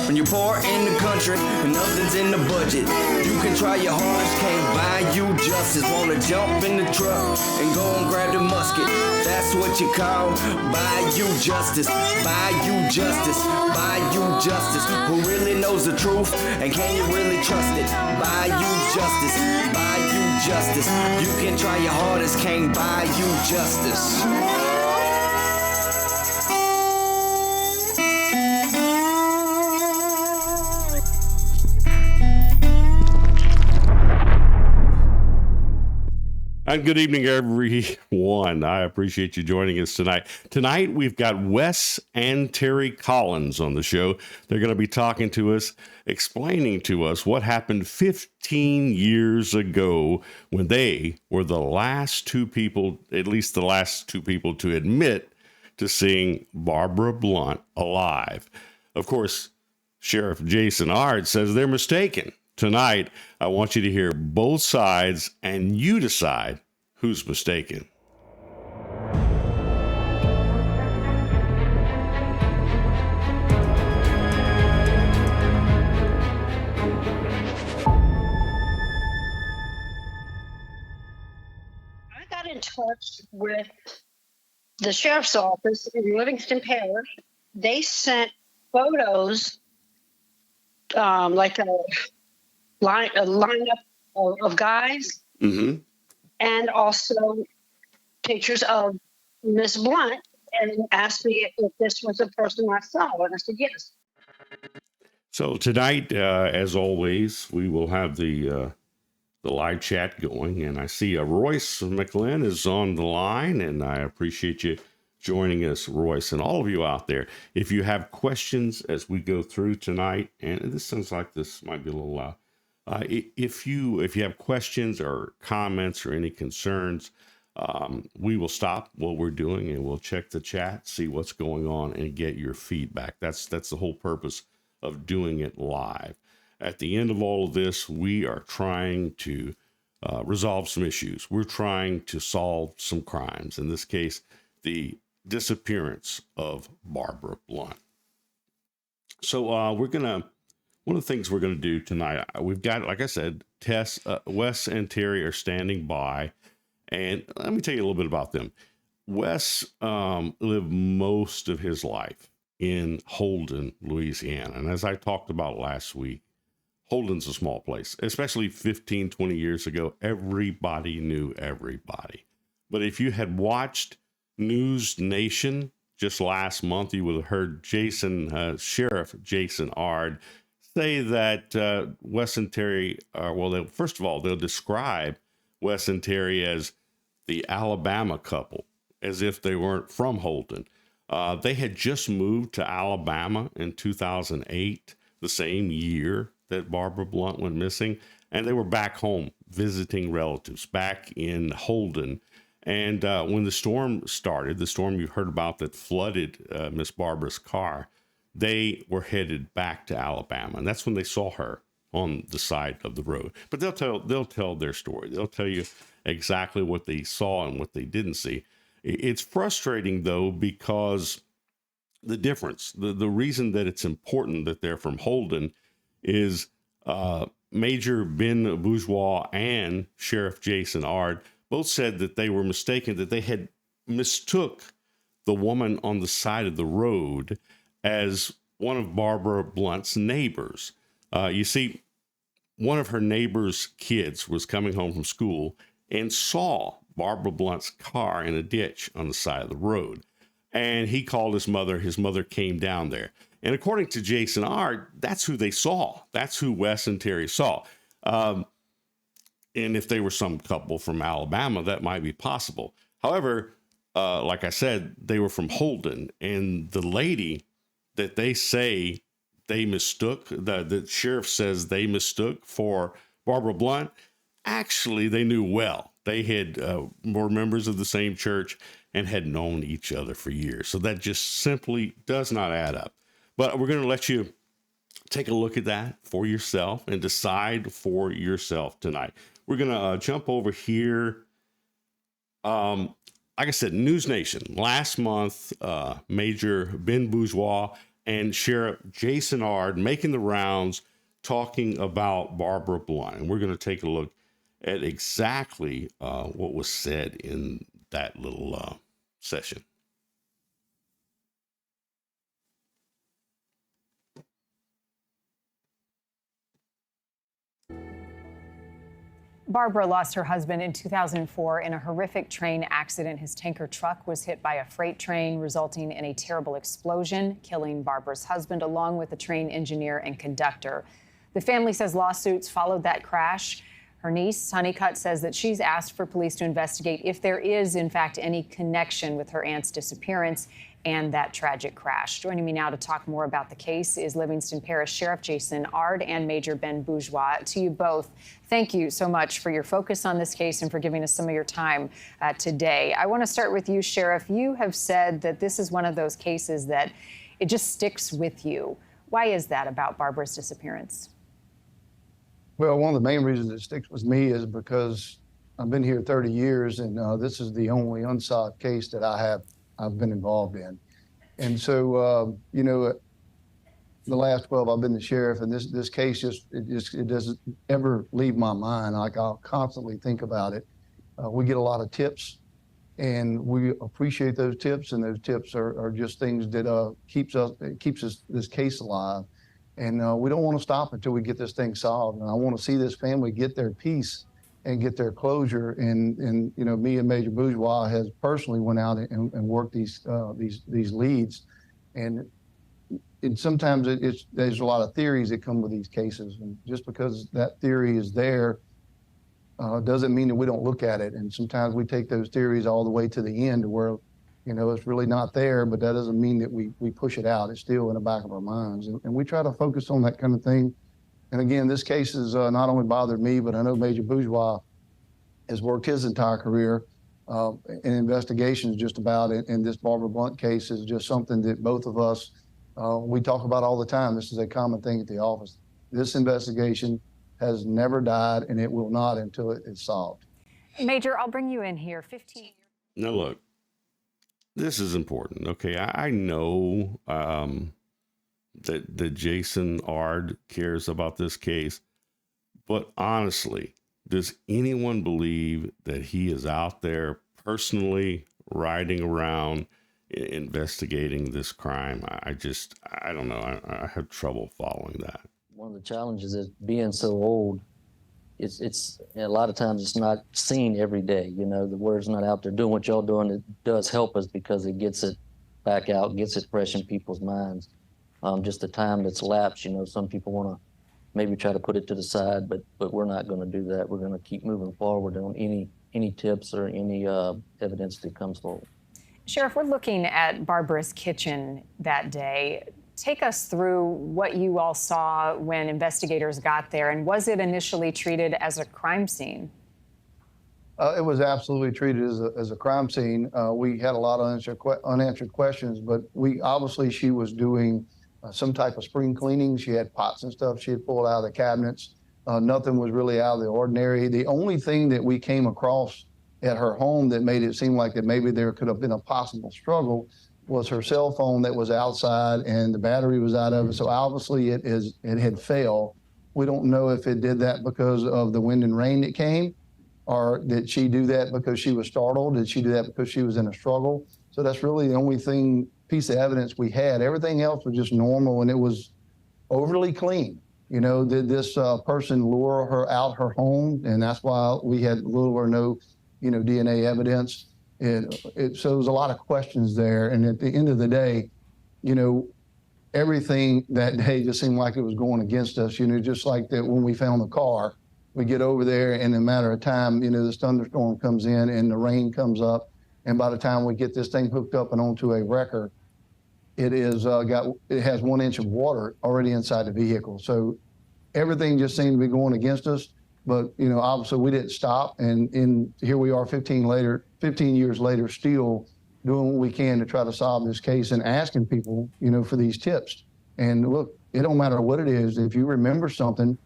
When you're poor in the country and nothing's in the budget, you can try your hardest, can't buy you justice. Wanna jump in the truck and go and grab the musket. That's what you call Bayou Justice. Bayou Justice. Bayou Justice. Who really knows the truth and can you really trust it? Bayou Justice. Bayou Justice. You can try your hardest, can't buy you justice. And good evening, everyone. I appreciate you joining us tonight. Tonight, we've got Wes and Terry Collins on the show. They're going to be talking to us, explaining to us what happened 15 years ago when they were the last two people, at least the last two people, to admit to seeing Barbara Blount alive. Of course, Sheriff Jason Ard says they're mistaken. Tonight, I want you to hear both sides and you decide who's mistaken. I got in touch with the sheriff's office in Livingston Parish. They sent photos, like a lineup of guys, and also pictures of Miss Blount, and asked me if this was the person I saw, and I said yes. So tonight, as always, we will have the live chat going, and I see Royce McLean is on the line, and I appreciate you joining us, Royce, and all of you out there. If you have questions as we go through tonight, and this sounds like this might be a little loud. If you have questions or comments or any concerns, we will stop what we're doing and we'll check the chat, see what's going on, and get your feedback. That's the whole purpose of doing it live. At the end of all of this, we are trying to resolve some issues. We're trying to solve some crimes. In this case, the disappearance of Barbara Blount. So one of the things we're going to do tonight, we've got, like I said, Wes and Terry are standing by. And let me tell you a little bit about them. Wes lived most of his life in Holden, Louisiana. And as I talked about last week, Holden's a small place, especially 15, 20 years ago. Everybody knew everybody. But if you had watched News Nation just last month, you would have heard Sheriff Jason Ard say that Wes and Terry first of all, they'll describe Wes and Terry as the Alabama couple, as if they weren't from Holden. They had just moved to Alabama in 2008, the same year that Barbara Blount went missing, and they were back home visiting relatives back in Holden. And when the storm started, the storm you heard about that flooded Miss Barbara's car, they were headed back to Alabama, and that's when they saw her on the side of the road. But they'll tell their story. They'll tell you exactly what they saw and what they didn't see. It's frustrating, though, because the difference, the reason that it's important that they're from Holden is Major Ben Bourgeois and Sheriff Jason Ard both said that they were mistaken, that they had mistook the woman on the side of the road as one of Barbara Blount's neighbors. You see, one of her neighbor's kids was coming home from school and saw Barbara Blount's car in a ditch on the side of the road. And he called his mother. His mother came down there. And according to Jason Ard, that's who they saw. That's who Wes and Terry saw. And if they were some couple from Alabama, that might be possible. However, like I said, they were from Holden. And the lady that they say they mistook, the sheriff says they mistook for Barbara Blount, actually they knew well. They had were members of the same church and had known each other for years. So that just simply does not add up. But we're going to let you take a look at that for yourself and decide for yourself tonight. We're going to jump over here. Like I said, News Nation. Last month, Major Ben Bourgeois and Sheriff Jason Ard making the rounds, talking about Barbara Blount. And we're going to take a look at exactly what was said in that little session. Barbara lost her husband in 2004 in a horrific train accident. His tanker truck was hit by a freight train, resulting in a terrible explosion, killing Barbara's husband along with the train engineer and conductor. The family says lawsuits followed that crash. Her niece, Honeycutt, says that she's asked for police to investigate if there is, in fact, any connection with her aunt's disappearance and that tragic crash. Joining me now to talk more about the case is Livingston Parish Sheriff Jason Ard and Major Ben Bourgeois. To you both, thank you so much for your focus on this case and for giving us some of your time today. I want to start with you, Sheriff. You have said that this is one of those cases that it just sticks with you. Why is that about Barbara's disappearance? Well, one of the main reasons it sticks with me is because I've been here 30 years, and this is the only unsolved case that I've been involved in. And so, you know, the last 12, I've been the sheriff, and this case it doesn't ever leave my mind. Like, I'll constantly think about it. We get a lot of tips, and we appreciate those tips, and those tips are just things that keeps this case alive. And we don't want to stop until we get this thing solved. And I want to see this family get their peace and get their closure. And you know, me and Major Bourgeois has personally went out and worked these leads. And sometimes there's a lot of theories that come with these cases. And just because that theory is there doesn't mean that we don't look at it. And sometimes we take those theories all the way to the end where, you know, it's really not there, but that doesn't mean that we push it out. It's still in the back of our minds. And we try to focus on that kind of thing. And again, this case has not only bothered me, but I know Major Bourgeois has worked his entire career in investigations just about it. And this Barbara Blount case is just something that both of us, we talk about all the time. This is a common thing at the office. This investigation has never died, and it will not until it is solved. Major, I'll bring you in here. 15 years. Now, look. This is important. Okay, I know that Jason Ard cares about this case, but honestly, does anyone believe that he is out there personally riding around investigating this crime? I don't know. I have trouble following that. One of the challenges is being so old. It's a lot of times it's not seen every day. You know, the word's not out there. Doing what y'all doing, it does help us because it gets it back out, gets it fresh in people's minds. Just the time that's lapsed, you know, some people want to maybe try to put it to the side, but we're not going to do that. We're going to keep moving forward on any tips or any evidence that comes forward. Sheriff, we're looking at Barbara's kitchen that day. Take us through what you all saw when investigators got there, and was it initially treated as a crime scene? It was absolutely treated as a crime scene. We had a lot of unanswered questions, but she was doing some type of spring cleaning. She had pots and stuff she had pulled out of the cabinets. Nothing was really out of the ordinary. The only thing that we came across at her home that made it seem like that maybe there could have been a possible struggle was her cell phone that was outside and the battery was out of it. So obviously it had failed. We don't know if it did that because of the wind and rain that came, or did she do that because she was startled? Did she do that because she was in a struggle? So that's really the only piece of evidence we had. Everything else was just normal, and it was overly clean. You know, did this person lure her out her home? And that's why we had little or no, you know, DNA evidence. So there was a lot of questions there. And at the end of the day, you know, everything that day just seemed like it was going against us, you know, just like that when we found the car, we get over there and in a matter of time, you know, this thunderstorm comes in and the rain comes up. And by the time we get this thing hooked up and onto a wrecker, it has 1 inch of water already inside the vehicle. So everything just seemed to be going against us. But, you know, obviously we didn't stop. And here we are 15 years later, still doing what we can to try to solve this case and asking people, you know, for these tips. And look, it don't matter what it is. If you remember something,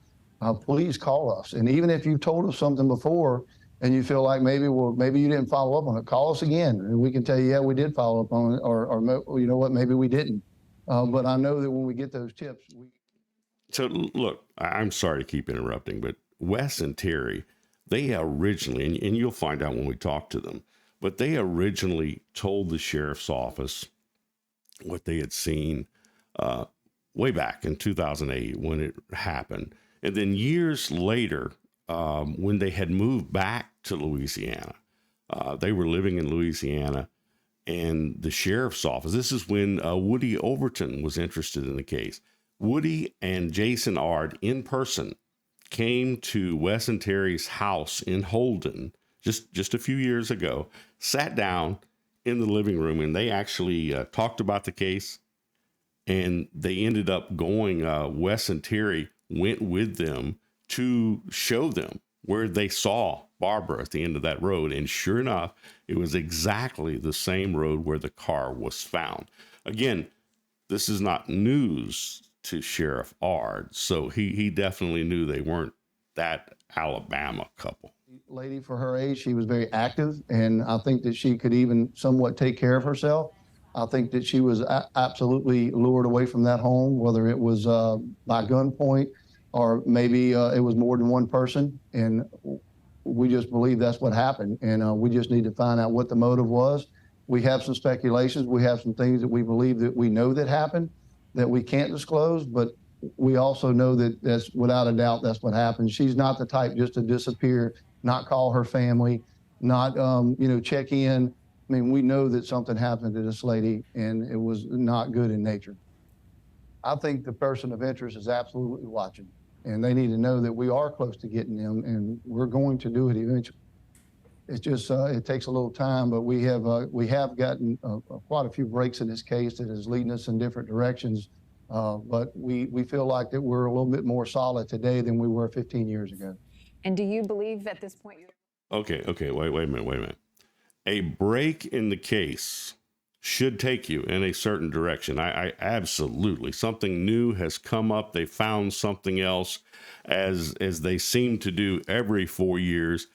please call us. And even if you've told us something before and you feel like maybe you didn't follow up on it, call us again. And we can tell you, yeah, we did follow up on it, or you know what, maybe we didn't. But I know that when we get those tips, So look, I'm sorry to keep interrupting, but Wes and Terry, they originally, and you'll find out when we talk to them, but they originally told the sheriff's office what they had seen way back in 2008 when it happened. And then years later, when they had moved back to Louisiana, they were living in Louisiana, and the sheriff's office, this is when Woody Overton was interested in the case. Woody and Jason Ard in person came to Wes and Terry's house in Holden just a few years ago, sat down in the living room, and they actually talked about the case, and they ended up going, Wes and Terry went with them to show them where they saw Barbara at the end of that road. And sure enough, it was exactly the same road where the car was found. Again, this is not news to Sheriff Ard, so he definitely knew they weren't that Alabama couple. lady for her age, she was very active, and I think that she could even somewhat take care of herself. I think that she was absolutely lured away from that home, whether it was by gunpoint or maybe it was more than one person. And we just believe that's what happened. And we just need to find out what the motive was. We have some speculations. We have some things that we believe that we know that happened that we can't disclose, but we also know that that's without a doubt, that's what happened. She's not the type just to disappear, not call her family, not, check in. I mean, we know that something happened to this lady and it was not good in nature. I think the person of interest is absolutely watching, and they need to know that we are close to getting them, and we're going to do it eventually. It's just, it takes a little time, but we have gotten quite a few breaks in this case that is leading us in different directions. But we feel like that we're a little bit more solid today than we were 15 years ago. And do you believe at this point Okay, wait a minute. A break in the case should take you in a certain direction. I absolutely, something new has come up. They found something else, as they seem to do every 4 years,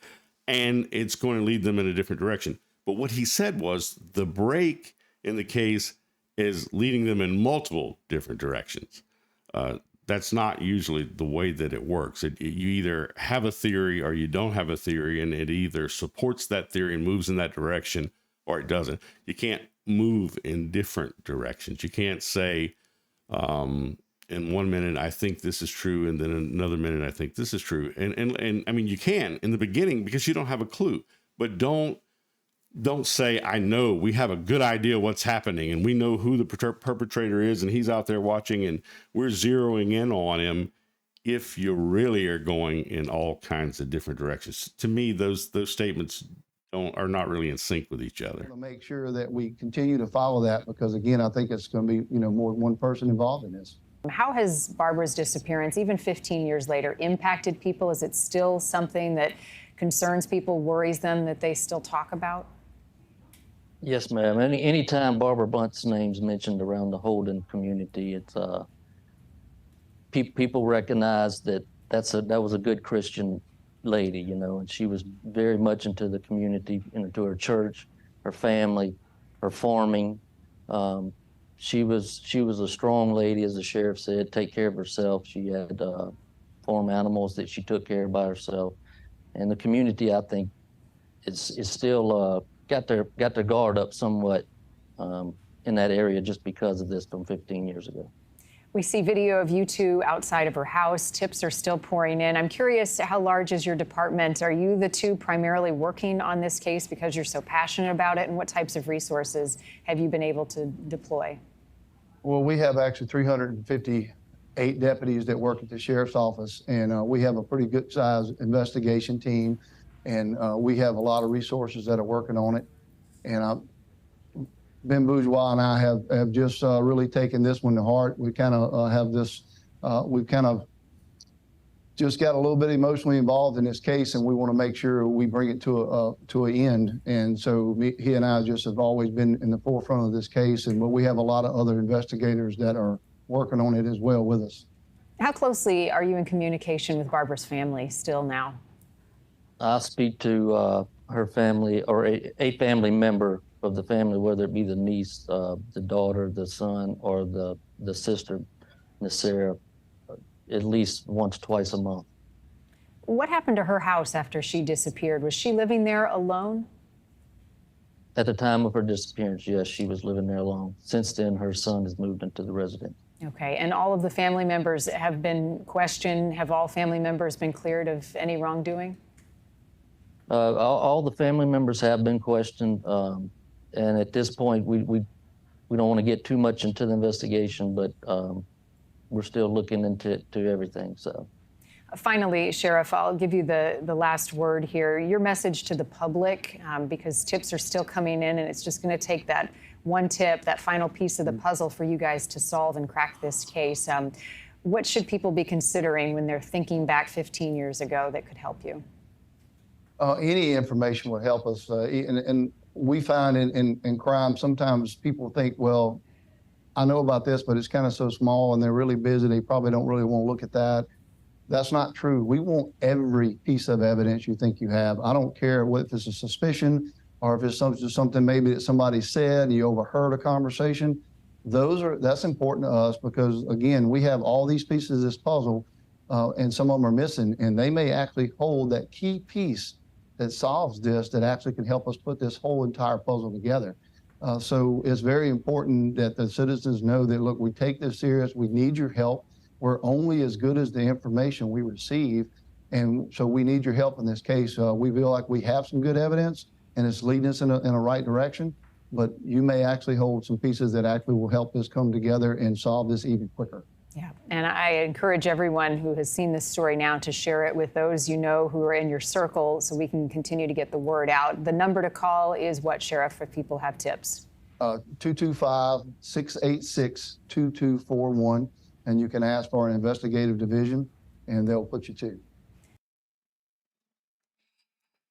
and it's going to lead them in a different direction. But what he said was the break in the case is leading them in multiple different directions. That's not usually the way that it works. You either have a theory or you don't have a theory, and it either supports that theory and moves in that direction, or it doesn't. You can't move in different directions. You can't say, in 1 minute, I think this is true, and then in another minute, I think this is true. And I mean, you can in the beginning because you don't have a clue, but don't say, I know, we have a good idea what's happening and we know who the perpetrator is and he's out there watching and we're zeroing in on him, if you really are going in all kinds of different directions. To me, those statements are not really in sync with each other. To make sure that we continue to follow that, because again, I think it's going to be, more than one person involved in this. How has Barbara's disappearance, even 15 years later, impacted people? Is it still something that concerns people, worries them, that they still talk about? Yes, ma'am. Anytime Barbara Blount's name's mentioned around the Holden community, it's people recognize that that was a good Christian lady, and she was very much into the community, into her church, her family, her farming. She was a strong lady, as the sheriff said, take care of herself. She had farm animals that she took care of by herself, and the community, I think, is still got their guard up somewhat in that area just because of this from 15 years ago. We see video of you two outside of her house. Tips are still pouring in. I'm curious, how large is your department? Are you the two primarily working on this case because you're so passionate about it? And what types of resources have you been able to deploy? Well, we have actually 358 deputies that work at the sheriff's office, and we have a pretty good sized investigation team. And we have a lot of resources that are working on it. And Ben Bourgeois and I have just really taken this one to heart. We kind of have this, we've kind of just got a little bit emotionally involved in this case, and we want to make sure we bring it to an end. And so he and I just have always been in the forefront of this case. But we have a lot of other investigators that are working on it as well with us. How closely are you in communication with Barbara's family still now? I speak to her family, or a family member of the family, whether it be the niece, the daughter, the son, or the sister, Nasira, at least once, twice a month. What happened to her house after she disappeared? Was she living there alone? At the time of her disappearance, yes, she was living there alone. Since then, her son has moved into the residence. Okay, and all of the family members have been questioned. Have all family members been cleared of any wrongdoing? All the family members have been questioned, and at this point, we don't want to get too much into the investigation, but we're still looking into everything. So, finally, Sheriff, I'll give you the last word here. Your message to the public, because tips are still coming in, and it's just going to take that one tip, that final piece of the puzzle for you guys to solve and crack this case. What should people be considering when they're thinking back 15 years ago that could help you? Any information would help us. And we find in crime, sometimes people think, well, I know about this, but it's kind of so small and they're really busy. They probably don't really want to look at that. That's not true. We want every piece of evidence you think you have. I don't care if it's a suspicion or if it's something maybe that somebody said and you overheard a conversation. That's important to us because, again, we have all these pieces of this puzzle and some of them are missing, and they may actually hold that key piece that solves this, that actually can help us put this whole entire puzzle together. So it's very important that the citizens know that, look, we take this serious. We need your help. We're only as good as the information we receive. And so we need your help in this case. We feel like we have some good evidence and it's leading us in a right direction, but you may actually hold some pieces that actually will help us come together and solve this even quicker. Yeah, and I encourage everyone who has seen this story now to share it with those you know who are in your circle so we can continue to get the word out. The number to call is what, Sheriff, if people have tips? 225-686-2241, and you can ask for an investigative division, and they'll put you to.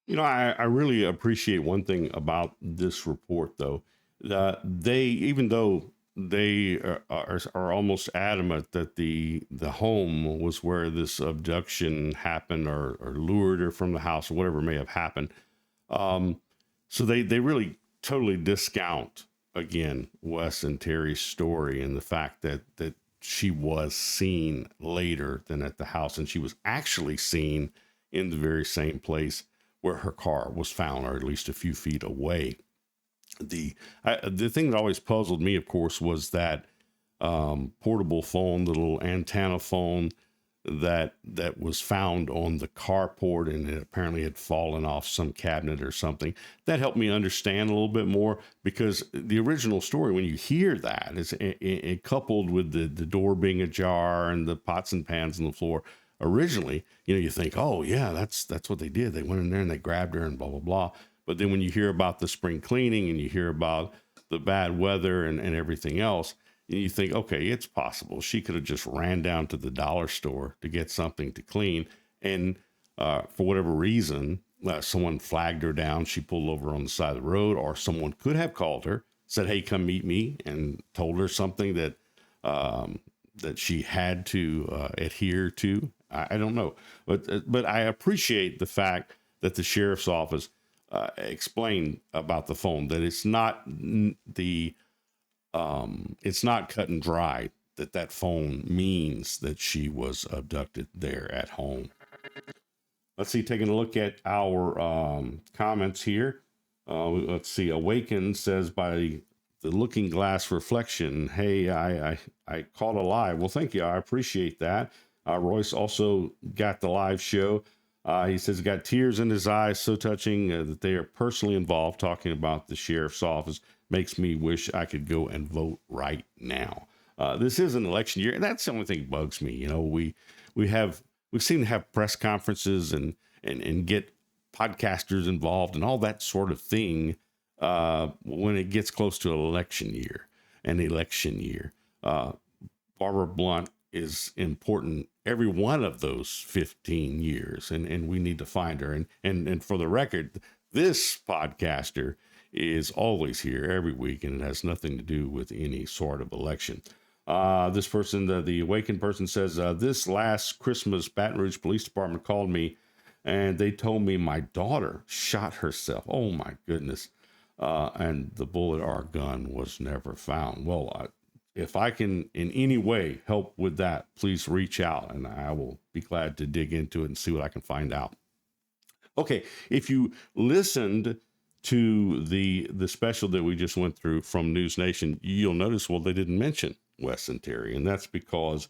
You know, I really appreciate one thing about this report, though. Even though they are almost adamant that the home was where this abduction happened or lured her from the house or whatever may have happened. So they really totally discount, again, Wes and Terry's story and the fact that she was seen later than at the house. And she was actually seen in the very same place where her car was found, or at least a few feet away. The thing that always puzzled me, of course, was that portable phone, the little antenna phone that was found on the carport, and it apparently had fallen off some cabinet or something. That helped me understand a little bit more, because the original story, when you hear that, is it coupled with the door being ajar and the pots and pans on the floor. Originally, you think, oh yeah, that's what they did. They went in there and they grabbed her and blah, blah, blah. But then when you hear about the spring cleaning and you hear about the bad weather and everything else, you think, okay, it's possible. She could have just ran down to the dollar store to get something to clean. And for whatever reason, someone flagged her down. She pulled over on the side of the road, or someone could have called her, said, hey, come meet me, and told her something that she had to adhere to. I don't know. But I appreciate the fact that the sheriff's office explained about the phone, that it's not it's not cut and dry, that phone means that she was abducted there at home. Let's see, taking a look at our comments here. Let's see, Awaken says, by the looking glass reflection, hey, I caught a live. Well, thank you. I appreciate that. Royce also got the live show. He says, got tears in his eyes, so touching that they are personally involved. Talking about the sheriff's office makes me wish I could go and vote right now. This is an election year, and that's the only thing that bugs me. We seem to have press conferences and get podcasters involved and all that sort of thing when it gets close to an election year. Barbara Blount is important every one of those 15 years, and we need to find her. And for the record, this podcaster is always here every week, and it has nothing to do with any sort of election. This person, the Awakened person, says, this last Christmas, Baton Rouge Police Department called me, and they told me my daughter shot herself. Oh my goodness. and the bullet or gun was never found. Well, if I can in any way help with that, please reach out and I will be glad to dig into it and see what I can find out. Okay, if you listened to the special that we just went through from News Nation, you'll notice, well, they didn't mention Wes and Terry, and that's because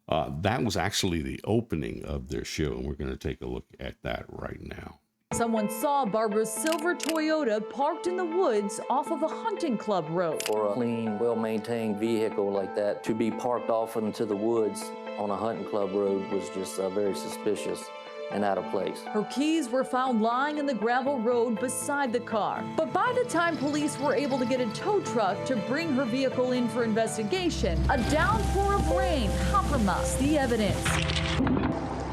that was actually the opening of their show, and we're going to take a look at that right now. Someone saw Barbara's silver Toyota parked in the woods off of a hunting club road. For a clean, well-maintained vehicle like that to be parked off into the woods on a hunting club road was just very suspicious and out of place. Her keys were found lying in the gravel road beside the car. But by the time police were able to get a tow truck to bring her vehicle in for investigation, a downpour of rain compromised the evidence.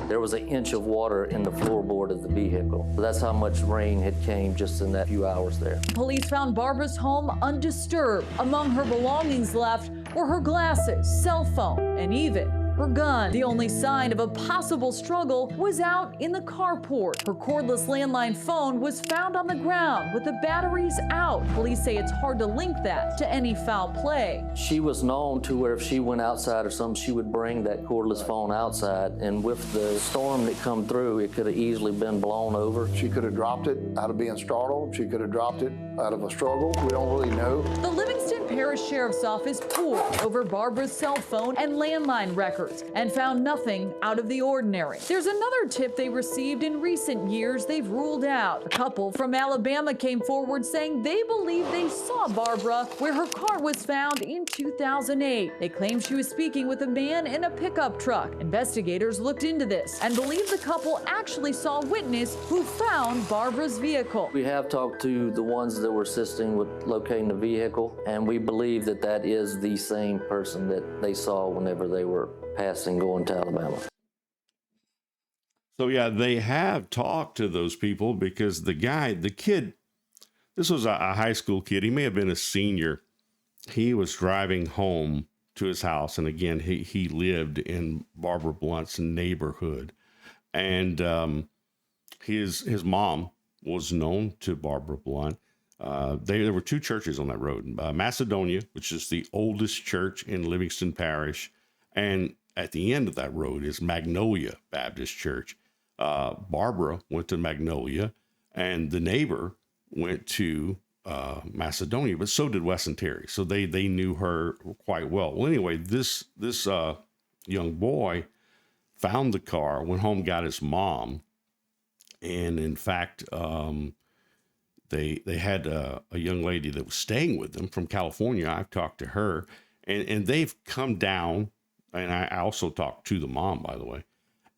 There was 1 inch of water in the floorboard of the vehicle. That's how much rain had came just in that few hours there. Police found Barbara's home undisturbed. Among her belongings left were her glasses, cell phone, and even her gun. The only sign of a possible struggle was out in the carport. Her cordless landline phone was found on the ground with the batteries out. Police say it's hard to link that to any foul play. She was known to where if she went outside or something, she would bring that cordless phone outside. And with the storm that come through, it could have easily been blown over. She could have dropped it out of being startled. She could have dropped it out of a struggle. We don't really know. The Livingston Parish Sheriff's Office pored over Barbara's cell phone and landline records and found nothing out of the ordinary. There's another tip they received in recent years they've ruled out. A couple from Alabama came forward saying they believe they saw Barbara where her car was found in 2008. They claim she was speaking with a man in a pickup truck. Investigators looked into this and believe the couple actually saw a witness who found Barbara's vehicle. We have talked to the ones that were assisting with locating the vehicle, and we believe that that is the same person that they saw whenever they were passing going to Alabama. So yeah, they have talked to those people because the kid, this was a high school kid. He may have been a senior. He was driving home to his house. And again, he lived in Barbara Blount's neighborhood. And his mom was known to Barbara Blount. There were 2 churches on that road, Macedonia, which is the oldest church in Livingston Parish. And at the end of that road is Magnolia Baptist Church. Barbara went to Magnolia, and the neighbor went to Macedonia, but so did Wes and Terry. So they knew her quite well. Well, anyway, this young boy found the car, went home, got his mom, and in fact, they had a young lady that was staying with them from California. I've talked to her, and they've come down. And I also talked to the mom, by the way,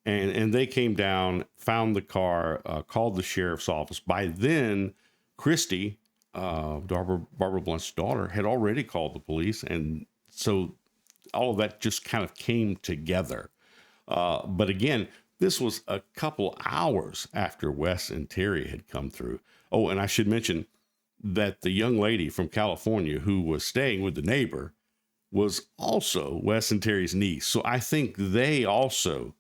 and they came down, found the car, called the sheriff's office. By then, Christy, Barbara Blount's daughter, had already called the police. And so all of that just kind of came together. But again, this was a couple hours after Wes and Terry had come through. Oh, and I should mention that the young lady from California who was staying with the neighbor was also Wes and Terry's niece. So I think they also,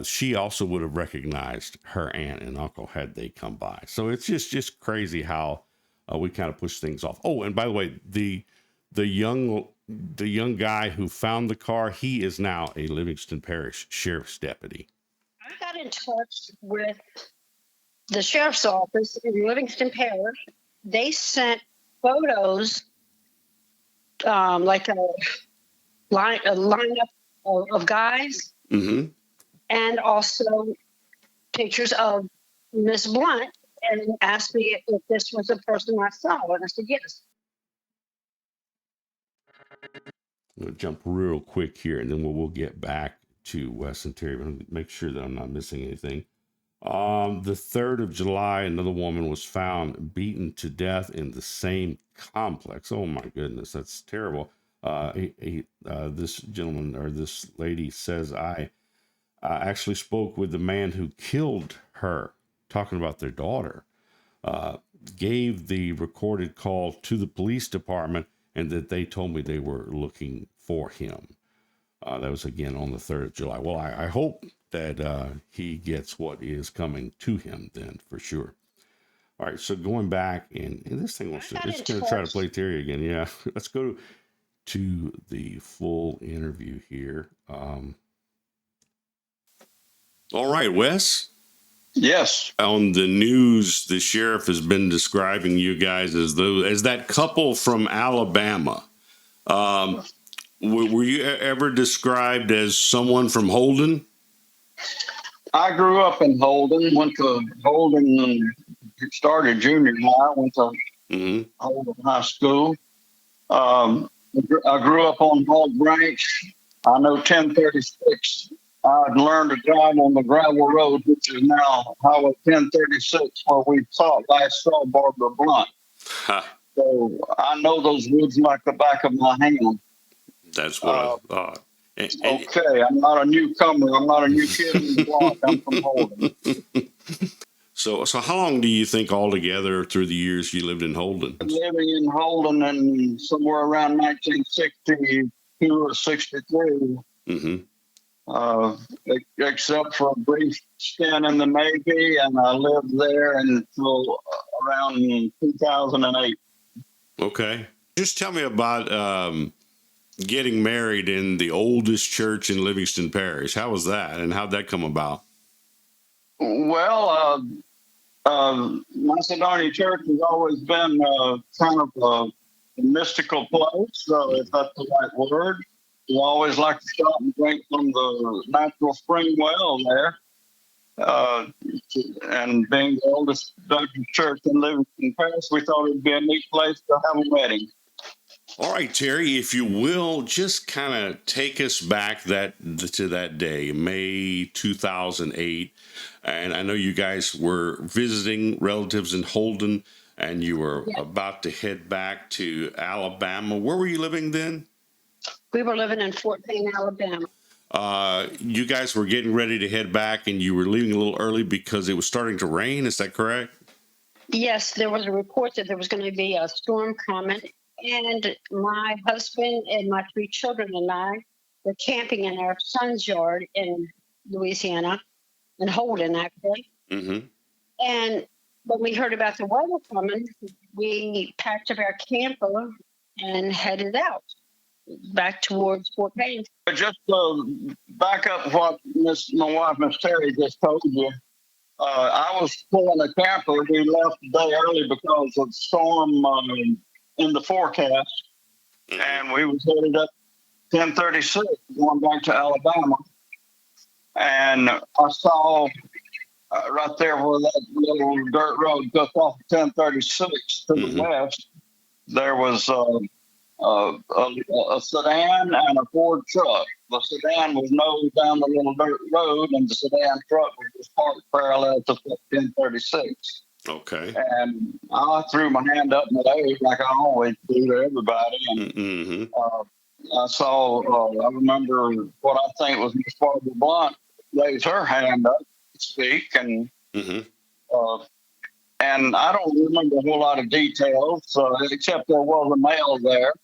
she also would have recognized her aunt and uncle had they come by. So it's just crazy how we kind of push things off. Oh, and by the way, the young guy who found the car, he is now a Livingston Parish Sheriff's deputy. I got in touch with the Sheriff's Office in Livingston Parish. They sent photos like a lineup of guys, and also pictures of Miss Blount, and asked me if this was the person I saw, and I said yes. I'm going to jump real quick here, and then we'll get back to Wes and Terry. I'm make sure that I'm not missing anything. The 3rd of July, another woman was found beaten to death in the same complex. Oh my goodness, that's terrible. This gentleman or this lady says, I actually spoke with the man who killed her, talking about their daughter, gave the recorded call to the police department, and that they told me they were looking for him. That was again on the 3rd of July. Well, I hope that he gets what is coming to him then, for sure. All right, so going back, and this thing wants to, got it's in going to try to touch. play theory again. Yeah, let's go to the full interview here. All right, Wes. Yes. On the news, the sheriff has been describing you guys as that couple from Alabama. Were you ever described as someone from Holden? I grew up in Holden, went to Holden, started junior high, went to Holden High School. I grew up on Hog Branch. I know 1036. I'd learned to drive on the gravel road, which is now Highway 1036, where we last saw Barbara Blount. So I know those woods like the back of my hand. That's what I thought. Okay, I'm not a newcomer. I'm not a new kid in the block. I'm from Holden. So how long do you think altogether through the years you lived in Holden? Living in Holden in somewhere around 1962 or 63. Except for a brief stint in the Navy, and I lived there until around 2008. Okay. Just tell me about getting married in the oldest church in Livingston Parish. How was that, and how'd that come about? Well, Macedonia Church has always been kind of a mystical place, if that's the right word. We always like to stop and drink from the natural spring well there. And being the oldest Baptist church in Livingston Parish, we thought it'd be a neat place to have a wedding. All right, Terry, if you will, just kind of take us back to that day, May 2008. And I know you guys were visiting relatives in Holden, and you were about to head back to Alabama. Where were you living then? We were living in Fort Payne, Alabama. You guys were getting ready to head back, and you were leaving a little early because it was starting to rain. Is that correct? Yes, there was a report that there was going to be a storm coming, and my husband and my 3 children and I were camping in our son's yard in Louisiana, in Holden, actually. And when we heard about the weather coming, we packed up our camper and headed out back towards Fort Payne. Just to back up what my wife, Miss Terry, just told you, I was pulling a camper. We left a day early because of storm in the forecast, and we was headed up 1036 going back to Alabama. And I saw right there where that little dirt road goes off 1036 to the west, there was a sedan and a Ford truck. The sedan was nosed down the little dirt road, and the sedan truck was just parked parallel to 1036. Okay. And I threw my hand up in the air like I always do to everybody. And I saw, I remember what I think was Miss Barbara Blount raise her hand up to speak. And and I don't remember a whole lot of details, except there was a male there,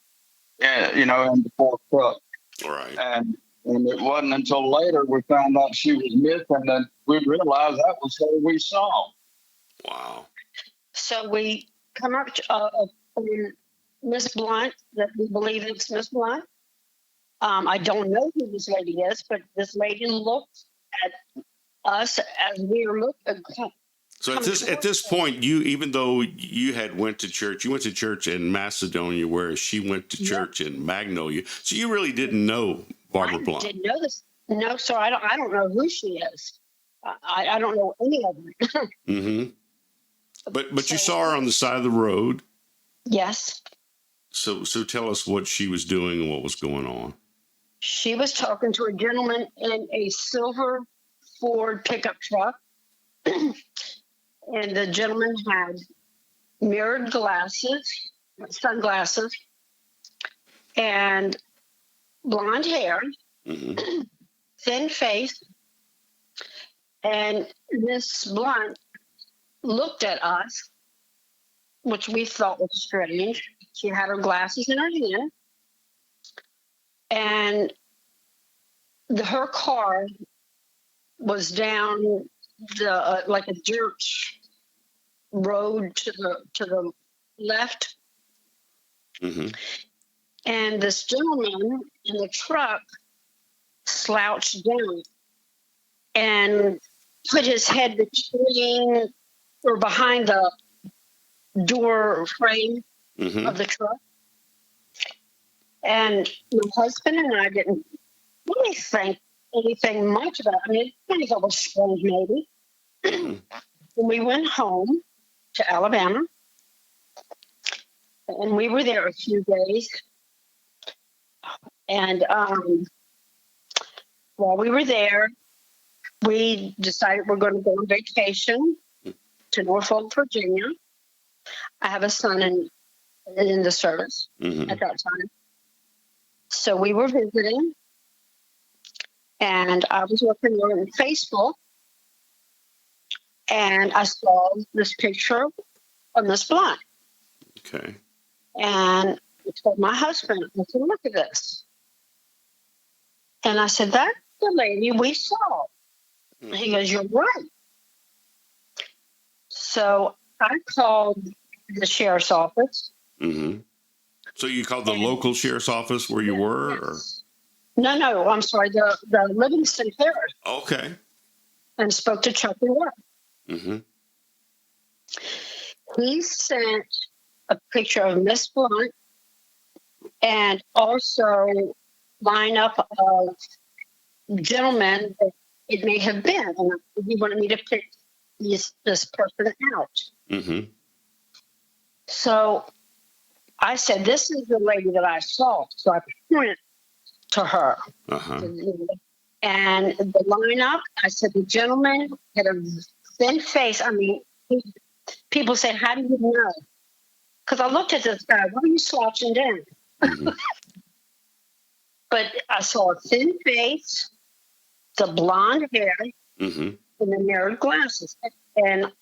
in the Ford truck. Right. And it wasn't until later we found out she was missing, and we realized that was her we saw. Wow. So we come up to Miss Blount, that we believe it's Miss Blount. I don't know who this lady is, but this lady looked at us as we were looking. So at this point, even though you went to church in Macedonia, whereas she went to church in Magnolia. So you really didn't know Barbara Blount. I didn't know this. No, so I don't know who she is. I don't know any of them. But you saw her on the side of the road. Yes. So tell us what she was doing and what was going on. She was talking to a gentleman in a silver Ford pickup truck. And the gentleman had mirrored glasses, sunglasses, and blonde hair, thin face. And Miss Blount looked at us, which we thought was strange. She had her glasses in her hand, and her car was down like a dirt road to the left, Mm-hmm. and this gentleman in the truck slouched down and put his head between or behind the door frame Mm-hmm. of the truck. And my husband and I didn't really think anything much about it. I mean, I thought it was strange, maybe. Mm-hmm. When we went home to Alabama, and we were there a few days, and while we were there, we decided we're going to go on vacation to Norfolk, Virginia. I have a son in the service Mm-hmm. at that time. So we were visiting, and I was looking on Facebook, and I saw this picture of Miss Blount. Okay. And I told my husband, I said, look at this. And I said, that's the lady we saw. He goes, you're right. So I called the sheriff's office. Mm-hmm. So you called the local sheriff's office where you were? Or? No, I'm sorry, the Livingston Parish, Okay. and spoke to Chuck and Work. Mm-hmm. He sent a picture of Miss Blount and also lineup of gentlemen that it may have been. And he wanted me to pick this person out. Mm-hmm. So I said, this is the lady that I saw. So I pointed to her. Uh-huh. And the lineup, I said, the gentleman had a thin face. I mean, people said, how do you know? Because I looked at this guy, why are you slouching down? Mm-hmm. But I saw a thin face, the blonde hair, Mm-hmm. and the narrowed glasses. And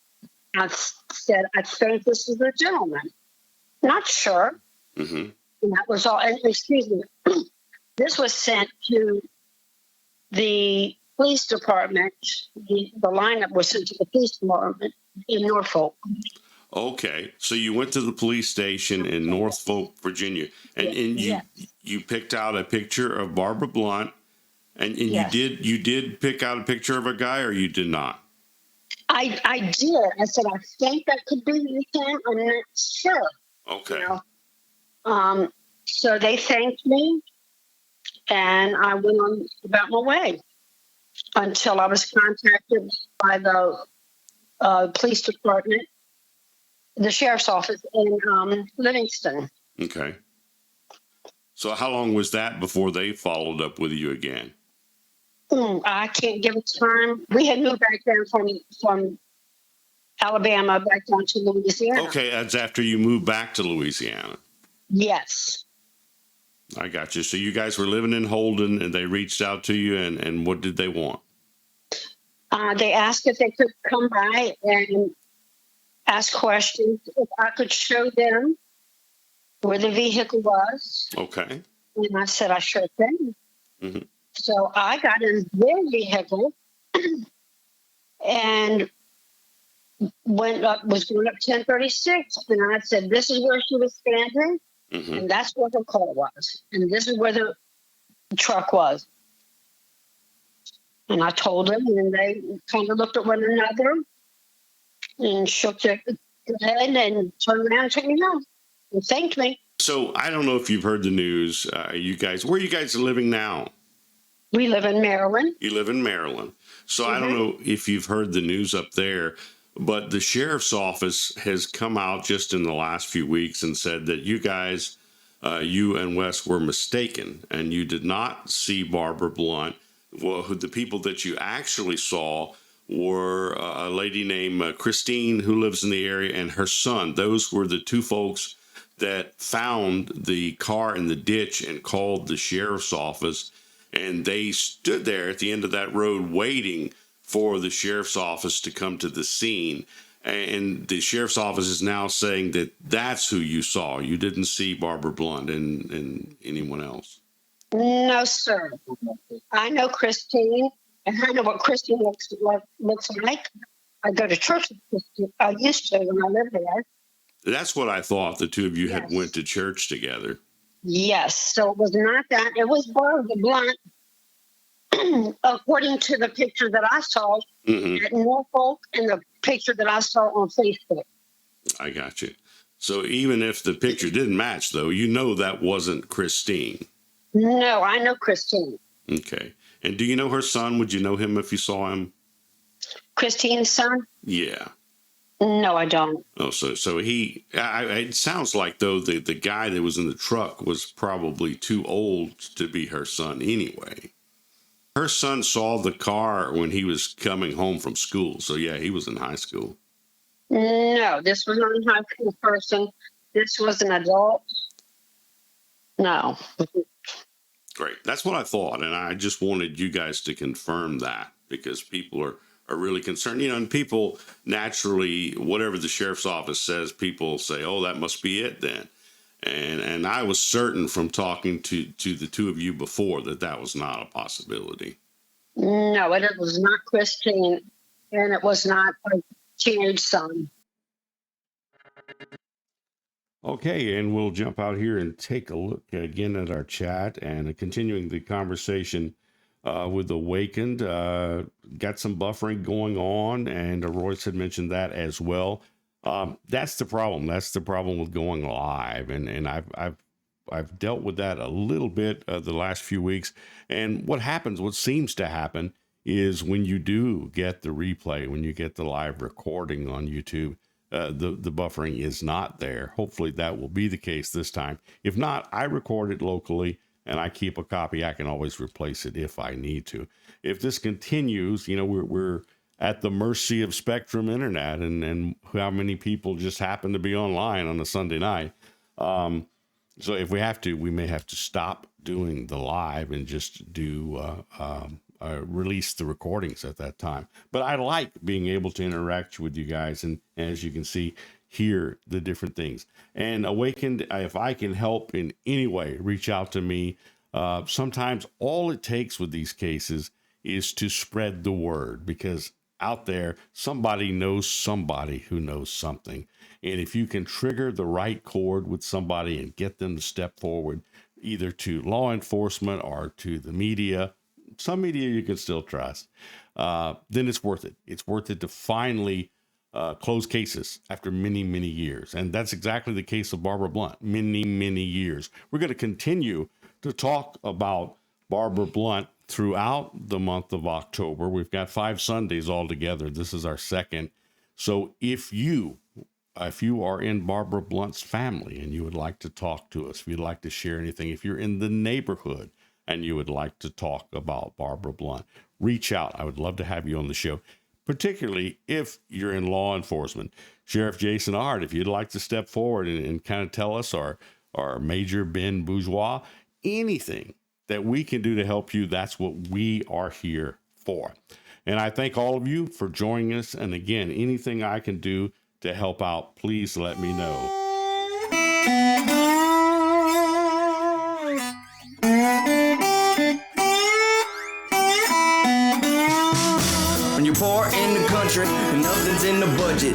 I said, I think this is the gentleman. Not sure. Mm-hmm. And that was all. And excuse me. This was sent to the police department. The lineup was sent to the police department in Norfolk. Okay, so you went to the police station in Norfolk, Virginia, and you picked out a picture of Barbara Blount, and Yes. you did pick out a picture of a guy, or you did not? I did. I said, I think that could be him. I'm not sure. Okay. You know? So they thanked me, and I went on about my way until I was contacted by the police department, the sheriff's office in Livingston. Okay. So how long was that before they followed up with you again? I can't give a time. We had moved back down from Alabama back down to Louisiana. Okay, that's after you moved back to Louisiana. Yes. I got you. So you guys were living in Holden, and they reached out to you, and what did they want? They asked if they could come by and ask questions, if I could show them where the vehicle was. Okay. And I said, I sure can. Mm-hmm. So I got in their vehicle and was going up 1036. And I said, this is where she was standing. Mm-hmm. And that's where the car was. And this is where the truck was. And I told them, and they kind of looked at one another and shook their head and turned around and took me home and thanked me. So I don't know if you've heard the news. You guys, where you guys are living now? We live in Maryland. You live in Maryland. So I don't know if you've heard the news up there, but the sheriff's office has come out just in the last few weeks and said that you guys, you and Wes, were mistaken, and you did not see Barbara Blount. Well, the people that you actually saw were a lady named Christine, who lives in the area, and her son. Those were the two folks that found the car in the ditch and called the sheriff's office. And they stood there at the end of that road waiting for the sheriff's office to come to the scene. And the sheriff's office is now saying that that's who you saw. You didn't see Barbara Blount and anyone else. No, sir. I know Christine, and I know what Christine looks like. I go to church. I used to when I lived there. That's what I thought. The two of you had Yes. went to church together. Yes. So it was not that. It was Barbara Blount, according to the picture that I saw Mm-hmm. at Norfolk and the picture that I saw on Facebook. I got you. So even if the picture didn't match, though, you know that wasn't Christine. No, I know Christine. Okay. And do you know her son? Would you know him if you saw him? Christine's son? Yeah. No, I don't. Oh, so he. It sounds like though the guy that was in the truck was probably too old to be her son anyway. Her son saw the car when he was coming home from school. So yeah, he was in high school. No, this was not a high school person. This was an adult. No. Great. That's what I thought. And I just wanted you guys to confirm that because people are really concerned, and people naturally, whatever the sheriff's office says, people say, oh, that must be it then. And I was certain from talking to the two of you before that was not a possibility. No, it was not Christine, and it was not a teenage son. Okay, and we'll jump out here and take a look again at our chat and continuing the conversation with Awakened. Got some buffering going on, and Royce had mentioned that as well. That's the problem. That's the problem with going live, and I've dealt with that a little bit the last few weeks. And what seems to happen, is when you do get the replay, when you get the live recording on YouTube, the buffering is not there. Hopefully that will be the case this time. If not, I record it locally and I keep a copy. I can always replace it if I need to. If this continues, we're at the mercy of Spectrum Internet and how many people just happen to be online on a Sunday night. So if we have to, we may have to stop doing the live and just do release the recordings at that time. But I like being able to interact with you guys and as you can see, hear the different things. And Awakened, if I can help in any way, reach out to me. Sometimes all it takes with these cases is to spread the word, because out there, somebody knows somebody who knows something. And if you can trigger the right chord with somebody and get them to step forward, either to law enforcement or to the media, some media you can still trust, then it's worth it. It's worth it to finally close cases after many, many years. And that's exactly the case of Barbara Blount. Many, many years. We're going to continue to talk about Barbara Blount throughout the month of October. We've got 5 Sundays altogether. This is our second. So if you are in Barbara Blount's family and you would like to talk to us, if you'd like to share anything, if you're in the neighborhood and you would like to talk about Barbara Blount, reach out. I would love to have you on the show, particularly if you're in law enforcement. Sheriff Jason Ard, if you'd like to step forward and kind of tell us, or Major Ben Bourgeois, anything that we can do to help you, that's what we are here for. And I thank all of you for joining us. And again, anything I can do to help out, please let me know. When you're poor in the country and nothing's in the budget,